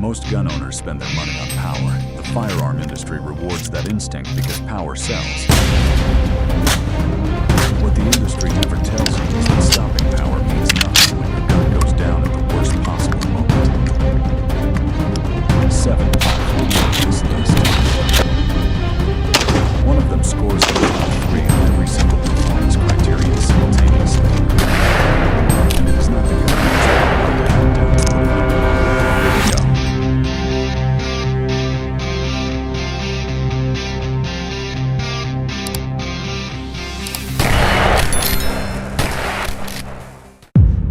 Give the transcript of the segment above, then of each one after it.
Most gun owners spend their money on power. The firearm industry rewards that instinct because power sells. What the industry never tells you is that stopping power means nothing when your gun goes down at the worst possible moment. 7 on this list. One of them scores the top 3 on every single performance criterion simultaneously. And it is not the gun that's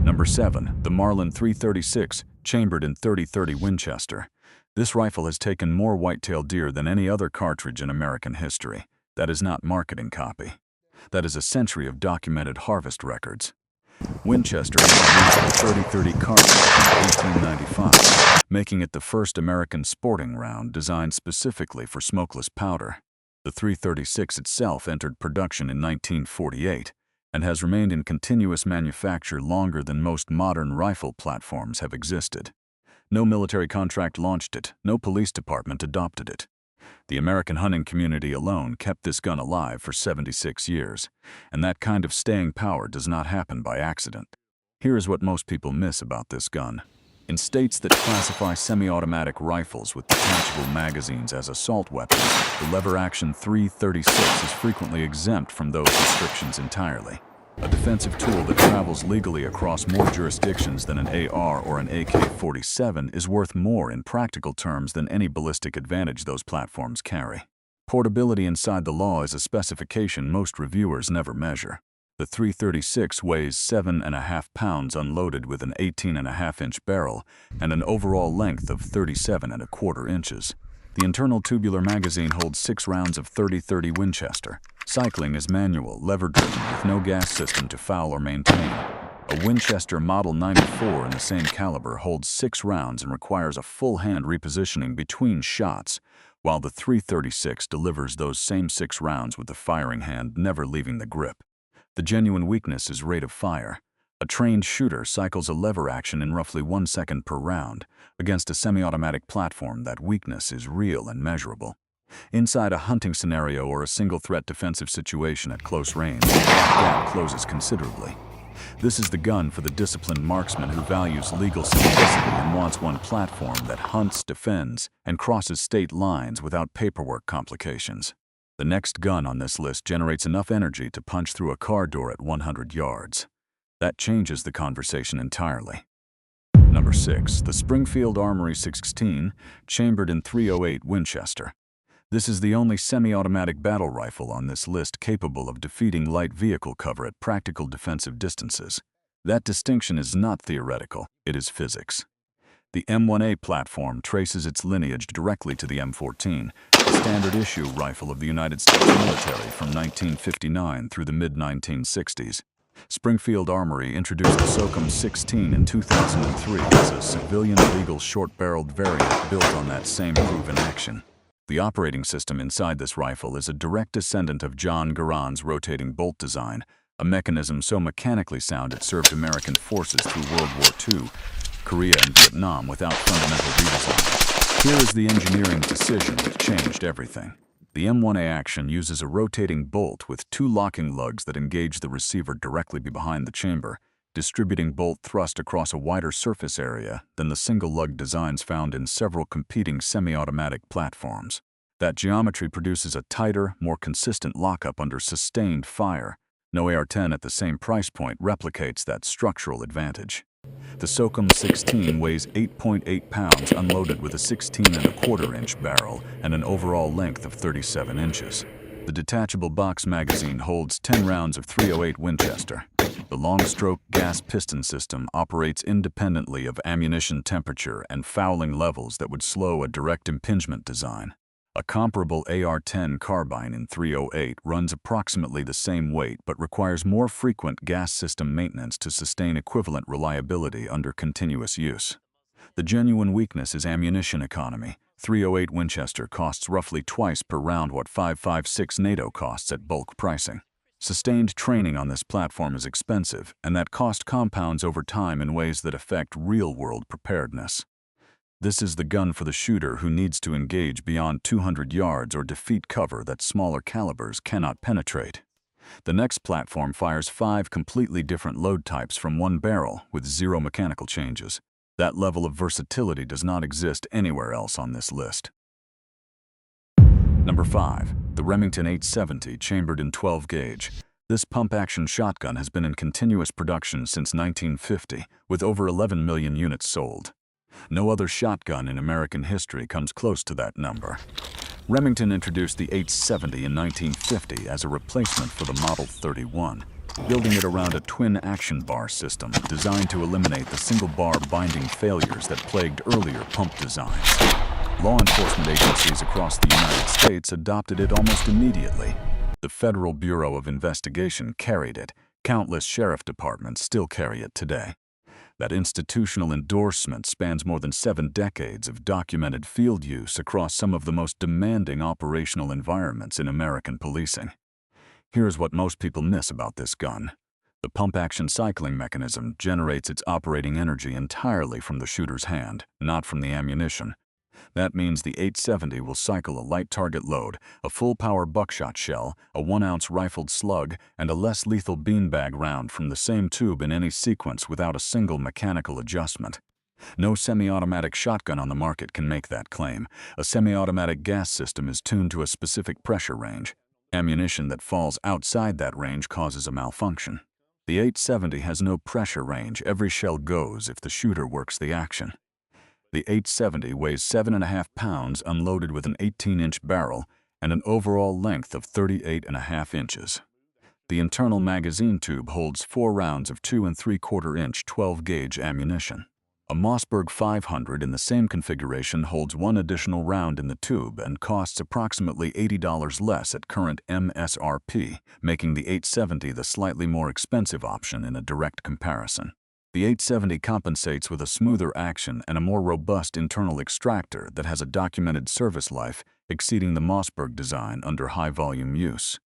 Number 7. The Marlin 336, chambered in .30-30 Winchester. This rifle has taken more whitetail deer than any other cartridge in American history. That is not marketing copy. That is a century of documented harvest records. Winchester introduced the .30-30 cartridge in 1895, making it the first American sporting round designed specifically for smokeless powder. The 336 itself entered production in 1948 and has remained in continuous manufacture longer than most modern rifle platforms have existed. No military contract launched it, no police department adopted it. The American hunting community alone kept this gun alive for 76 years, and that kind of staying power does not happen by accident. Here is what most people miss about this gun. In states that classify semi-automatic rifles with detachable magazines as assault weapons, the lever-action 336 is frequently exempt from those restrictions entirely. A defensive tool that travels legally across more jurisdictions than an AR or an AK-47 is worth more in practical terms than any ballistic advantage those platforms carry. Portability inside the law is a specification most reviewers never measure. The 336 weighs 7.5 pounds unloaded with an 18.5-inch barrel and an overall length of 37.25 inches. The internal tubular magazine holds 6 rounds of .30-30 Winchester. Cycling is manual, lever-driven, with no gas system to foul or maintain. A Winchester Model 94 in the same caliber holds 6 rounds and requires a full-hand repositioning between shots, while the 336 delivers those same 6 rounds with the firing hand never leaving the grip. The genuine weakness is rate of fire. A trained shooter cycles a lever action in roughly 1 second per round. Against a semi-automatic platform, that weakness is real and measurable. Inside a hunting scenario or a single-threat defensive situation at close range, that gap closes considerably. This is the gun for the disciplined marksman who values legal simplicity and wants one platform that hunts, defends, and crosses state lines without paperwork complications. The next gun on this list generates enough energy to punch through a car door at 100 yards. That changes the conversation entirely. Number 6. The Springfield Armory 16, chambered in .308 Winchester. This is the only semi-automatic battle rifle on this list capable of defeating light vehicle cover at practical defensive distances. That distinction is not theoretical, it is physics. The M1A platform traces its lineage directly to the M14, the standard issue rifle of the United States military from 1959 through the mid-1960s. Springfield Armory introduced the SOCOM 16 in 2003 as a civilian legal short-barreled variant built on that same proven action. The operating system inside this rifle is a direct descendant of John Garand's rotating bolt design, a mechanism so mechanically sound it served American forces through World War II, Korea, and Vietnam without fundamental redesign. Here is the engineering decision that changed everything. The M1A action uses a rotating bolt with 2 locking lugs that engage the receiver directly behind the chamber, distributing bolt thrust across a wider surface area than the single lug designs found in several competing semi-automatic platforms. That geometry produces a tighter, more consistent lockup under sustained fire. No AR-10 at the same price point replicates that structural advantage. The SOCOM 16 weighs 8.8 pounds unloaded with a 16.25-inch barrel and an overall length of 37 inches. The detachable box magazine holds 10 rounds of .308 Winchester. The long-stroke gas piston system operates independently of ammunition temperature and fouling levels that would slow a direct impingement design. A comparable AR-10 carbine in .308 runs approximately the same weight but requires more frequent gas system maintenance to sustain equivalent reliability under continuous use. The genuine weakness is ammunition economy. .308 Winchester costs roughly twice per round what .556 NATO costs at bulk pricing. Sustained training on this platform is expensive, and that cost compounds over time in ways that affect real-world preparedness. This is the gun for the shooter who needs to engage beyond 200 yards or defeat cover that smaller calibers cannot penetrate. The next platform fires 5 completely different load types from one barrel with 0 mechanical changes. That level of versatility does not exist anywhere else on this list. Number 5. The Remington 870 chambered in 12 gauge. This pump-action shotgun has been in continuous production since 1950, with over 11 million units sold. No other shotgun in American history comes close to that number. Remington introduced the 870 in 1950 as a replacement for the Model 31, building it around a twin action bar system designed to eliminate the single bar binding failures that plagued earlier pump designs. Law enforcement agencies across the United States adopted it almost immediately. The Federal Bureau of Investigation carried it. Countless sheriff departments still carry it today. That institutional endorsement spans more than 7 decades of documented field use across some of the most demanding operational environments in American policing. Here's what most people miss about this gun. The pump-action cycling mechanism generates its operating energy entirely from the shooter's hand, not from the ammunition. That means the 870 will cycle a light target load, a full-power buckshot shell, a 1-ounce rifled slug, and a less lethal beanbag round from the same tube in any sequence without a single mechanical adjustment. No semi-automatic shotgun on the market can make that claim. A semi-automatic gas system is tuned to a specific pressure range. Ammunition that falls outside that range causes a malfunction. The 870 has no pressure range. Every shell goes if the shooter works the action. The 870 weighs 7.5 pounds unloaded with an 18-inch barrel and an overall length of 38.5 inches. The internal magazine tube holds 4 rounds of 2 3/4-inch 12-gauge ammunition. A Mossberg 500 in the same configuration holds 1 additional round in the tube and costs approximately $80 less at current MSRP, making the 870 the slightly more expensive option in a direct comparison. The 870 compensates with a smoother action and a more robust internal extractor that has a documented service life exceeding the Mossberg design under high-volume use.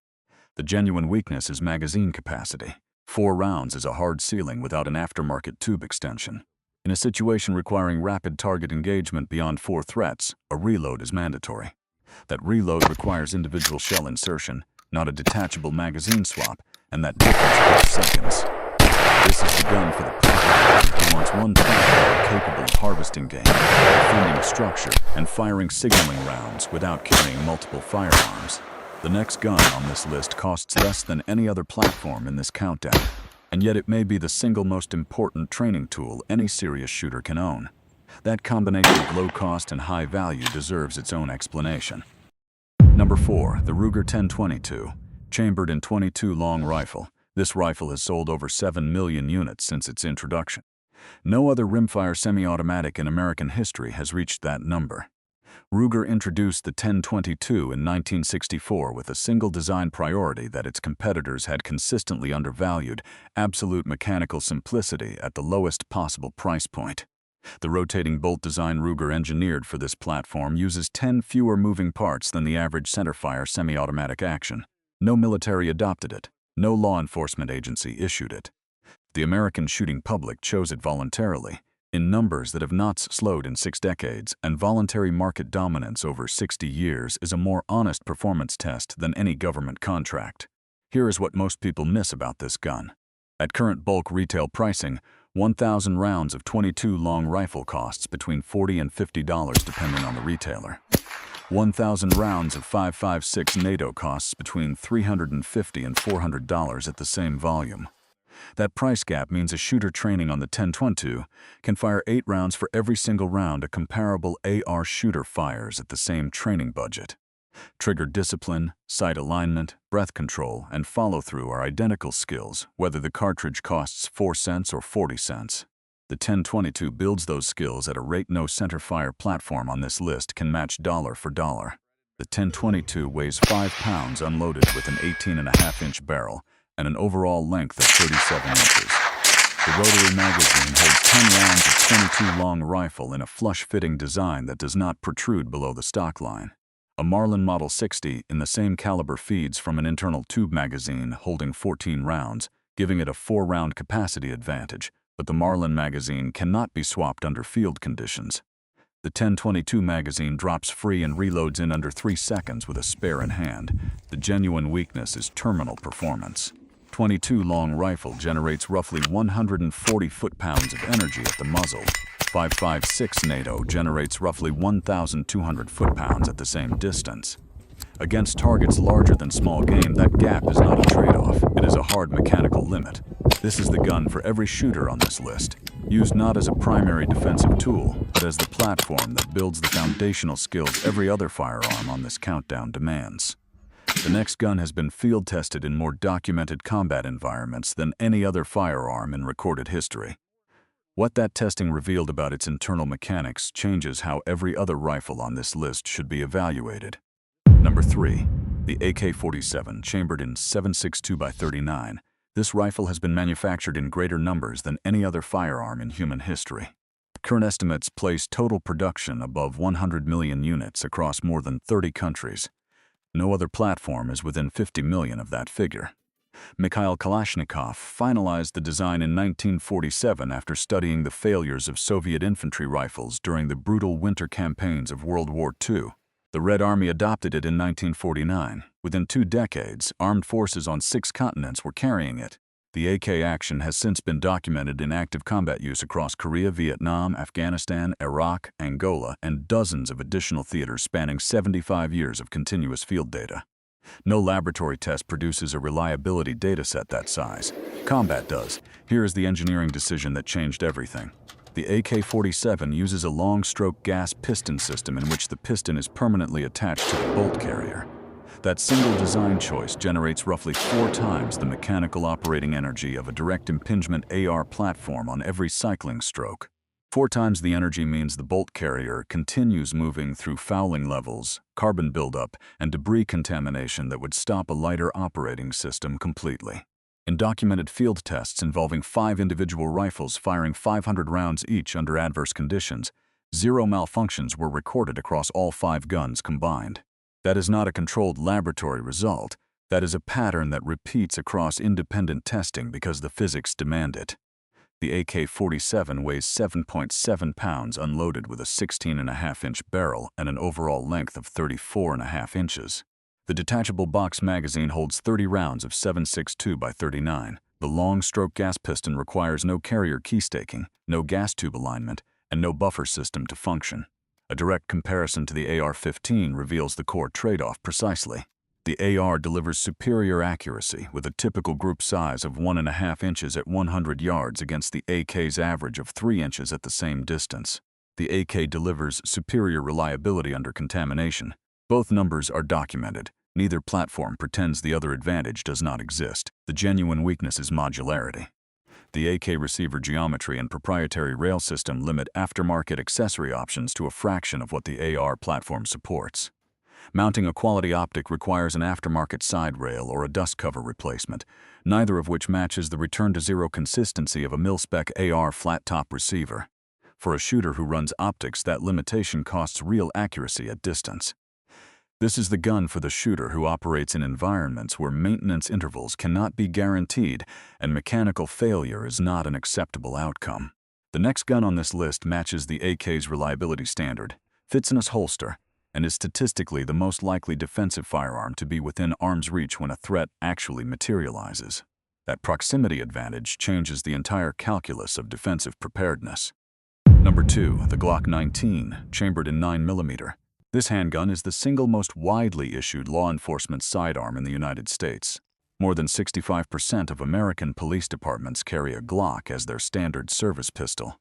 The genuine weakness is magazine capacity. 4 rounds is a hard ceiling without an aftermarket tube extension. In a situation requiring rapid target engagement beyond 4 threats, a reload is mandatory. That reload requires individual shell insertion, not a detachable magazine swap, and that difference takes seconds. This is the gun for the practical who wants one target capable of harvesting game, defending a structure, and firing signaling rounds without carrying multiple firearms. The next gun on this list costs less than any other platform in this countdown, and yet it may be the single most important training tool any serious shooter can own. That combination of low cost and high value deserves its own explanation. Number 4. The Ruger 1022, chambered in .22 long rifle. This rifle has sold over 7 million units since its introduction. No other rimfire semi-automatic in American history has reached that number. Ruger introduced the 1022 in 1964 with a single design priority that its competitors had consistently undervalued: absolute mechanical simplicity at the lowest possible price point. The rotating bolt design Ruger engineered for this platform uses 10 fewer moving parts than the average centerfire semi-automatic action. No military adopted it. No law enforcement agency issued it. The American shooting public chose it voluntarily, in numbers that have not slowed in 6 decades, and voluntary market dominance over 60 years is a more honest performance test than any government contract. Here is what most people miss about this gun. At current bulk retail pricing, 1,000 rounds of .22 long rifle costs between $40 and $50 depending on the retailer. 1,000 rounds of 5.56 NATO costs between $350 and $400 at the same volume. That price gap means a shooter training on the 1022 can fire 8 rounds for every single round a comparable AR shooter fires at the same training budget. Trigger discipline, sight alignment, breath control, and follow-through are identical skills, whether the cartridge costs 4 cents or 40 cents. The 1022 builds those skills at a rate no centerfire platform on this list can match dollar for dollar. The 1022 weighs 5 pounds unloaded with an 18.5-inch barrel and an overall length of 37 inches. The rotary magazine holds 10 rounds of .22 long rifle in a flush-fitting design that does not protrude below the stock line. A Marlin Model 60 in the same caliber feeds from an internal tube magazine holding 14 rounds, giving it a 4-round capacity advantage, but the Marlin magazine cannot be swapped under field conditions. The 10-22 magazine drops free and reloads in under 3 seconds with a spare in hand. The genuine weakness is terminal performance. 22 long rifle generates roughly 140 foot-pounds of energy at the muzzle. 5.56 NATO generates roughly 1,200 foot-pounds at the same distance. Against targets larger than small game, that gap is not a trade-off. It is a hard mechanical limit. This is the gun for every shooter on this list, used not as a primary defensive tool, but as the platform that builds the foundational skills every other firearm on this countdown demands. The next gun has been field-tested in more documented combat environments than any other firearm in recorded history. What that testing revealed about its internal mechanics changes how every other rifle on this list should be evaluated. Number 3. The AK-47, chambered in 7.62x39. This rifle has been manufactured in greater numbers than any other firearm in human history. Current estimates place total production above 100 million units across more than 30 countries. No other platform is within 50 million of that figure. Mikhail Kalashnikov finalized the design in 1947 after studying the failures of Soviet infantry rifles during the brutal winter campaigns of World War II. The Red Army adopted it in 1949. Within 2 decades, armed forces on 6 continents were carrying it. The AK action has since been documented in active combat use across Korea, Vietnam, Afghanistan, Iraq, Angola, and dozens of additional theaters spanning 75 years of continuous field data. No laboratory test produces a reliability dataset that size. Combat does. Here is the engineering decision that changed everything. The AK-47 uses a long-stroke gas piston system in which the piston is permanently attached to the bolt carrier. That single design choice generates roughly 4 times the mechanical operating energy of a direct impingement AR platform on every cycling stroke. 4 times the energy means the bolt carrier continues moving through fouling levels, carbon buildup, and debris contamination that would stop a lighter operating system completely. In documented field tests involving 5 individual rifles firing 500 rounds each under adverse conditions, 0 malfunctions were recorded across all 5 guns combined. That is not a controlled laboratory result. That is a pattern that repeats across independent testing because the physics demand it. The AK-47 weighs 7.7 pounds unloaded with a 16.5-inch barrel and an overall length of 34.5 inches. The detachable box magazine holds 30 rounds of 7.62x39. The long-stroke gas piston requires no carrier key staking, no gas tube alignment, and no buffer system to function. A direct comparison to the AR-15 reveals the core trade-off precisely. The AR delivers superior accuracy with a typical group size of 1.5 inches at 100 yards against the AK's average of 3 inches at the same distance. The AK delivers superior reliability under contamination. Both numbers are documented. Neither platform pretends the other advantage does not exist. The genuine weakness is modularity. The AK receiver geometry and proprietary rail system limit aftermarket accessory options to a fraction of what the AR platform supports. Mounting a quality optic requires an aftermarket side rail or a dust cover replacement, neither of which matches the return-to-zero consistency of a mil-spec AR flat-top receiver. For a shooter who runs optics, that limitation costs real accuracy at distance. This is the gun for the shooter who operates in environments where maintenance intervals cannot be guaranteed and mechanical failure is not an acceptable outcome. The next gun on this list matches the AK's reliability standard, fits in its holster, and is statistically the most likely defensive firearm to be within arm's reach when a threat actually materializes. That proximity advantage changes the entire calculus of defensive preparedness. Number 2, the Glock 19, chambered in 9mm. This handgun is the single most widely issued law enforcement sidearm in the United States. More than 65% of American police departments carry a Glock as their standard service pistol.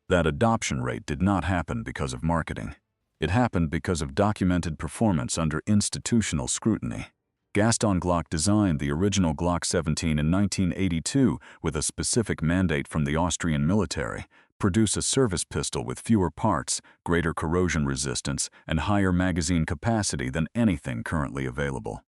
That adoption rate did not happen because of marketing. It happened because of documented performance under institutional scrutiny. Gaston Glock designed the original Glock 17 in 1982 with a specific mandate from the Austrian military: produce a service pistol with fewer parts, greater corrosion resistance, and higher magazine capacity than anything currently available.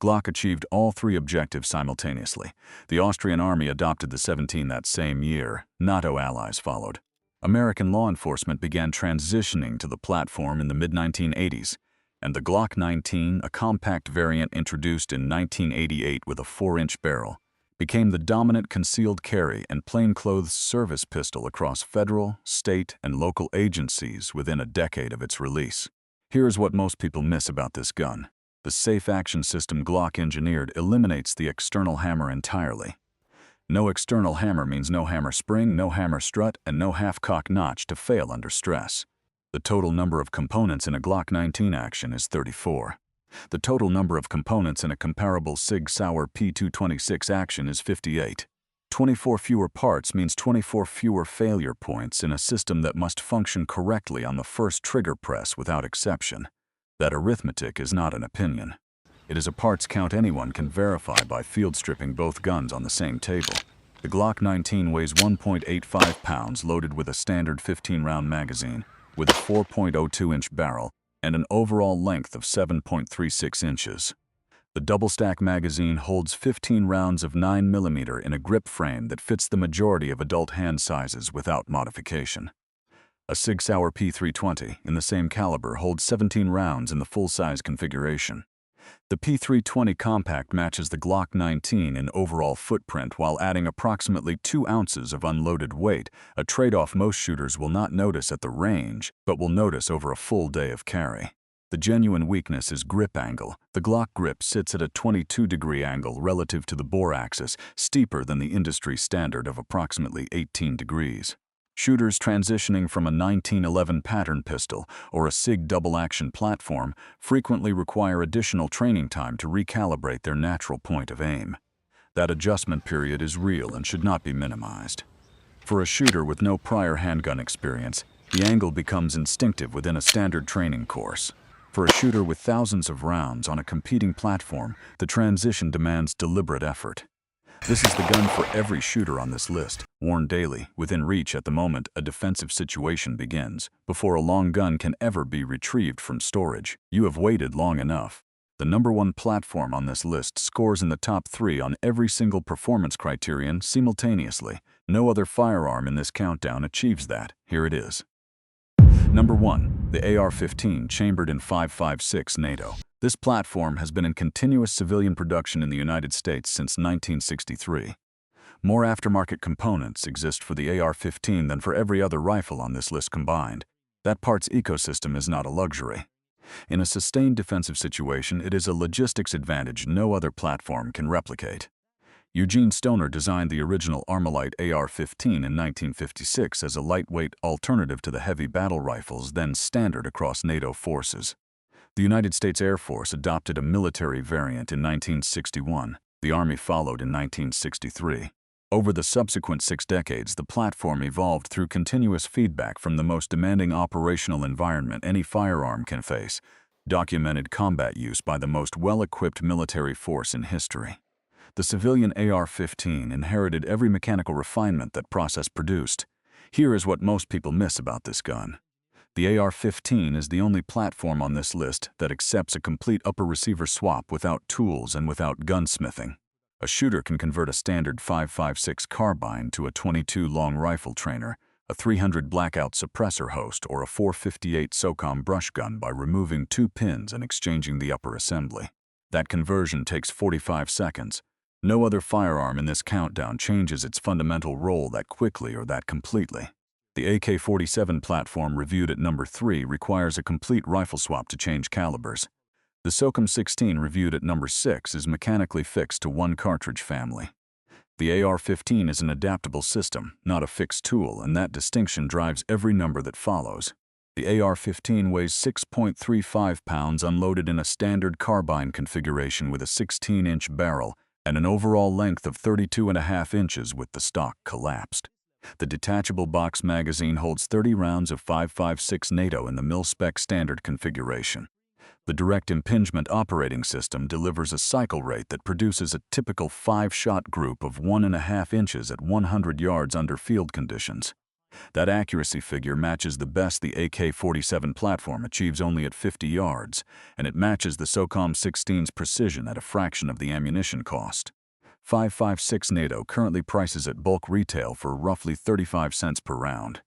Glock achieved all 3 objectives simultaneously. The Austrian army adopted the 17 that same year. NATO allies followed. American law enforcement began transitioning to the platform in the mid-1980s, and the Glock 19, a compact variant introduced in 1988 with a 4-inch barrel, became the dominant concealed carry and plainclothes service pistol across federal, state, and local agencies within a decade of its release. Here's what most people miss about this gun. The safe action system Glock engineered eliminates the external hammer entirely. No external hammer means no hammer spring, no hammer strut, and no half-cock notch to fail under stress. The total number of components in a Glock 19 action is 34. The total number of components in a comparable Sig Sauer P226 action is 58. 24 fewer parts means 24 fewer failure points in a system that must function correctly on the first trigger press without exception. That arithmetic is not an opinion. It is a parts count anyone can verify by field stripping both guns on the same table. The Glock 19 weighs 1.85 pounds loaded with a standard 15-round magazine, with a 4.02-inch barrel, and an overall length of 7.36 inches. The double-stack magazine holds 15 rounds of 9mm in a grip frame that fits the majority of adult hand sizes without modification. A Sig Sauer P320 in the same caliber holds 17 rounds in the full-size configuration. The P320 compact matches the Glock 19 in overall footprint while adding approximately 2 ounces of unloaded weight, a trade-off most shooters will not notice at the range, but will notice over a full day of carry. The genuine weakness is grip angle. The Glock grip sits at a 22-degree angle relative to the bore axis, steeper than the industry standard of approximately 18 degrees. Shooters transitioning from a 1911 pattern pistol or a SIG double-action platform frequently require additional training time to recalibrate their natural point of aim. That adjustment period is real and should not be minimized. For a shooter with no prior handgun experience, the angle becomes instinctive within a standard training course. For a shooter with thousands of rounds on a competing platform, the transition demands deliberate effort. This is the gun for every shooter on this list, worn daily, within reach at the moment a defensive situation begins. Before a long gun can ever be retrieved from storage, you have waited long enough. The #1 platform on this list scores in the top 3 on every single performance criterion simultaneously. No other firearm in this countdown achieves that. Here it is. Number 1. The AR-15 chambered in .556 NATO. This platform has been in continuous civilian production in the United States since 1963. More aftermarket components exist for the AR-15 than for every other rifle on this list combined. That parts ecosystem is not a luxury. In a sustained defensive situation, it is a logistics advantage no other platform can replicate. Eugene Stoner designed the original Armalite AR-15 in 1956 as a lightweight alternative to the heavy battle rifles then standard across NATO forces. The United States Air Force adopted a military variant in 1961. The Army followed in 1963. Over the subsequent 6 decades, the platform evolved through continuous feedback from the most demanding operational environment any firearm can face, documented combat use by the most well-equipped military force in history. The civilian AR-15 inherited every mechanical refinement that process produced. Here is what most people miss about this gun. The AR-15 is the only platform on this list that accepts a complete upper receiver swap without tools and without gunsmithing. A shooter can convert a standard .556 carbine to a .22 long rifle trainer, a .300 blackout suppressor host, or a .458 SOCOM brush gun by removing 2 pins and exchanging the upper assembly. That conversion takes 45 seconds. No other firearm in this countdown changes its fundamental role that quickly or that completely. The AK-47 platform reviewed at number 3 requires a complete rifle swap to change calibers. The SOCOM 16 reviewed at number 6 is mechanically fixed to 1 cartridge family. The AR-15 is an adaptable system, not a fixed tool, and that distinction drives every number that follows. The AR-15 weighs 6.35 pounds unloaded in a standard carbine configuration with a 16-inch barrel and an overall length of 32.5 inches with the stock collapsed. The detachable box magazine holds 30 rounds of .556 NATO in the mil-spec standard configuration. The direct impingement operating system delivers a cycle rate that produces a typical 5-shot group of 1.5 inches at 100 yards under field conditions. That accuracy figure matches the best the AK-47 platform achieves only at 50 yards, and it matches the SOCOM 16's precision at a fraction of the ammunition cost. .556 NATO currently prices at bulk retail for roughly 35 cents per round.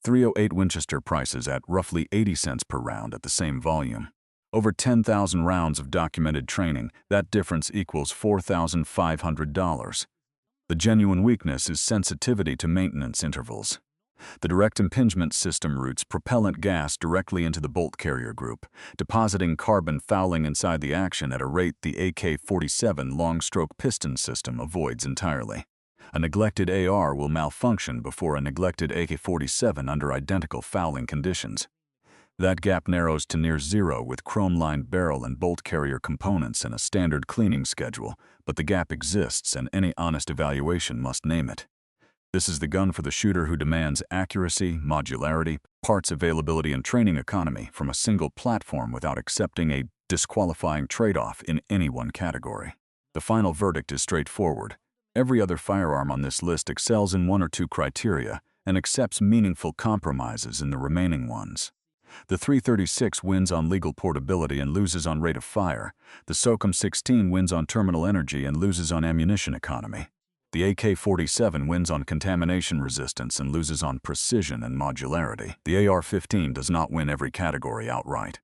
.308 Winchester prices at roughly 80 cents per round at the same volume. Over 10,000 rounds of documented training, that difference equals $4,500. The genuine weakness is sensitivity to maintenance intervals. The direct impingement system routes propellant gas directly into the bolt carrier group, depositing carbon fouling inside the action at a rate the AK-47 long-stroke piston system avoids entirely. A neglected AR will malfunction before a neglected AK-47 under identical fouling conditions. That gap narrows to near zero with chrome-lined barrel and bolt carrier components and a standard cleaning schedule, but the gap exists and any honest evaluation must name it. This is the gun for the shooter who demands accuracy, modularity, parts availability, and training economy from a single platform without accepting a disqualifying trade-off in any one category. The final verdict is straightforward. Every other firearm on this list excels in one or two criteria and accepts meaningful compromises in the remaining ones. The .336 wins on legal portability and loses on rate of fire. The SOCOM 16 wins on terminal energy and loses on ammunition economy. The AK-47 wins on contamination resistance and loses on precision and modularity. The AR-15 does not win every category outright.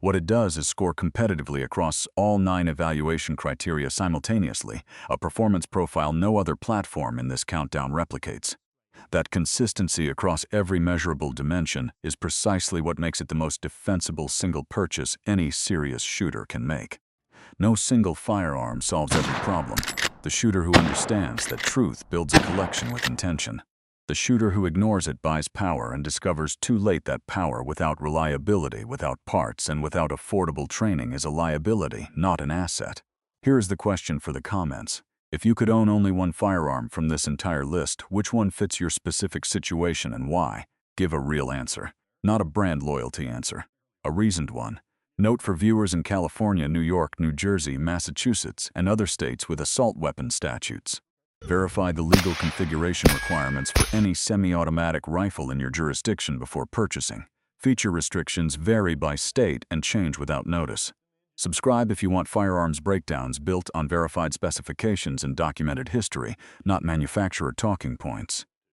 What it does is score competitively across all 9 evaluation criteria simultaneously, a performance profile no other platform in this countdown replicates. That consistency across every measurable dimension is precisely what makes it the most defensible single purchase any serious shooter can make. No single firearm solves every problem. The shooter who understands that truth builds a collection with intention. The shooter who ignores it buys power and discovers too late that power without reliability, without parts, and without affordable training is a liability, not an asset. Here is the question for the comments. If you could own only one firearm from this entire list, which one fits your specific situation and why? Give a real answer, not a brand loyalty answer. A reasoned one. Note for viewers in California, New York, New Jersey, Massachusetts, and other states with assault weapon statutes. Verify the legal configuration requirements for any semi-automatic rifle in your jurisdiction before purchasing. Feature restrictions vary by state and change without notice. Subscribe if you want firearms breakdowns built on verified specifications and documented history, not manufacturer talking points.